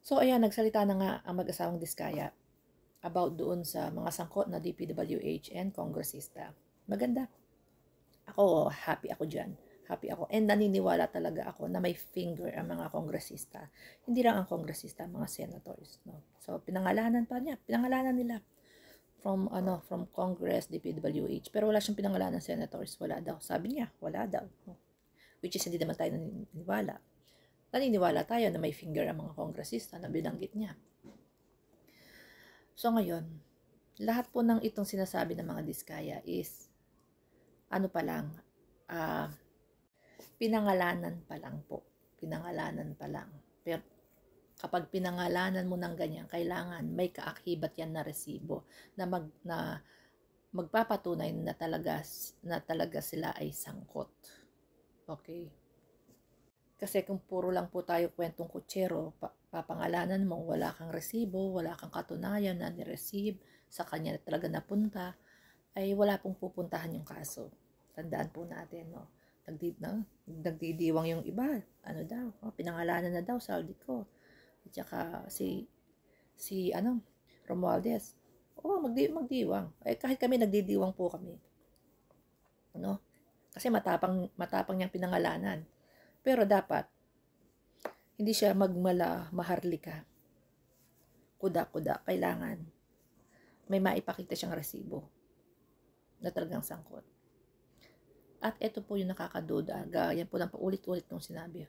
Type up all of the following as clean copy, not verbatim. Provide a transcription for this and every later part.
So ayan, nagsalita na nga ang mag-asawang Diskaya about doon sa mga sangkot na DPWH and kongresista. Maganda. Ako, happy ako dyan. Happy ako. And naniniwala talaga ako na may finger ang mga kongresista. Hindi lang ang kongresista, mga senators. No? So, pinangalanan nila. From Congress, DPWH. Pero wala siyang pinangalanan ng senators. Wala daw. Sabi niya, wala daw. No? Which is, hindi naman tayo naniniwala. Naniniwala tayo na may finger ang mga kongresista na binanggit niya. So, ngayon, lahat po ng itong sinasabi ng mga Diskaya is pinangalanan pa lang po. Pinangalanan pa lang. Pero kapag pinangalanan mo ng ganyan, kailangan may kaakibat yan na resibo na magpapatunay na talaga sila ay sangkot. Okay? Kasi kung puro lang po tayo kwentong kutsero, papangalanan mo, wala kang resibo, wala kang katunayan na ni-receive, sa kanya na talaga napunta, ay wala pong pupuntahan yung kaso. Tandaan po natin, no? Nagdidiwang yung iba. Ano daw? Pinangalanan na daw, saldi ko. At saka Romualdez. Magdiwang. Kahit kami nagdidiwang po kami. Ano? Kasi matapang niyang pinangalanan. Pero dapat, hindi siya maharlika. Kuda-kuda. Kailangan may maipakita siyang resibo na talagang sangkot. At ito po yung nakakaduda. Yan po lang paulit-ulit nung sinabi.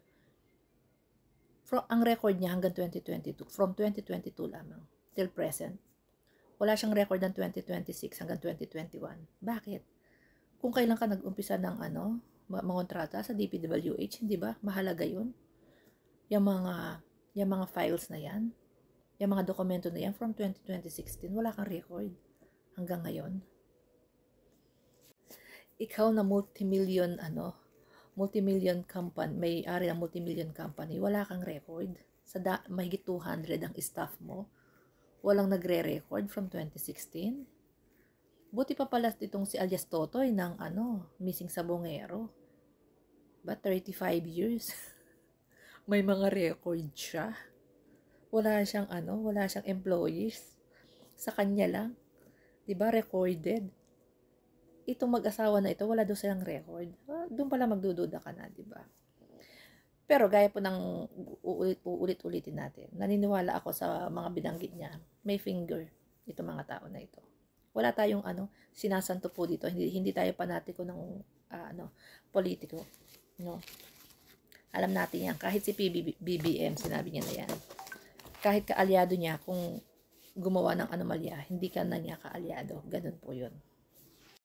Ang record niya hanggang 2022, from 2022 lamang, till present. Wala siyang record ng 2026 hanggang 2021. Bakit? Kung kailan ka nag-umpisa ng mangontrata sa DPWH, hindi ba? Mahalaga yun. Yung mga files na yan, yung mga dokumento na yan from 2016, wala kang record hanggang ngayon. Ikaw na multimillion company, may-ari ng multimillion company, wala kang record. Mahigit 200 ang staff mo, walang nagre-record from 2016. Buti pa pala itong si alias Totoy ng missing sabongero. But 35 years, may mga record siya. Wala siyang employees. Sa kanya lang. 'Di ba recorded? Itong mag-asawa na ito, wala daw silang record. Doon pala magdududa ka na, 'di ba? Pero gaya po ng ulit-ulitin natin. Naniniwala ako sa mga binanggit niya. May finger itong mga tao na ito. Wala tayong sinasanto po dito. Hindi tayo panatiko ng politiko, no? Alam natin yan. Kahit si BBM, sinabi niya na yan. Kahit kaalyado niya, kung gumawa ng anomalya, hindi ka na niya kaalyado. Ganun po yun.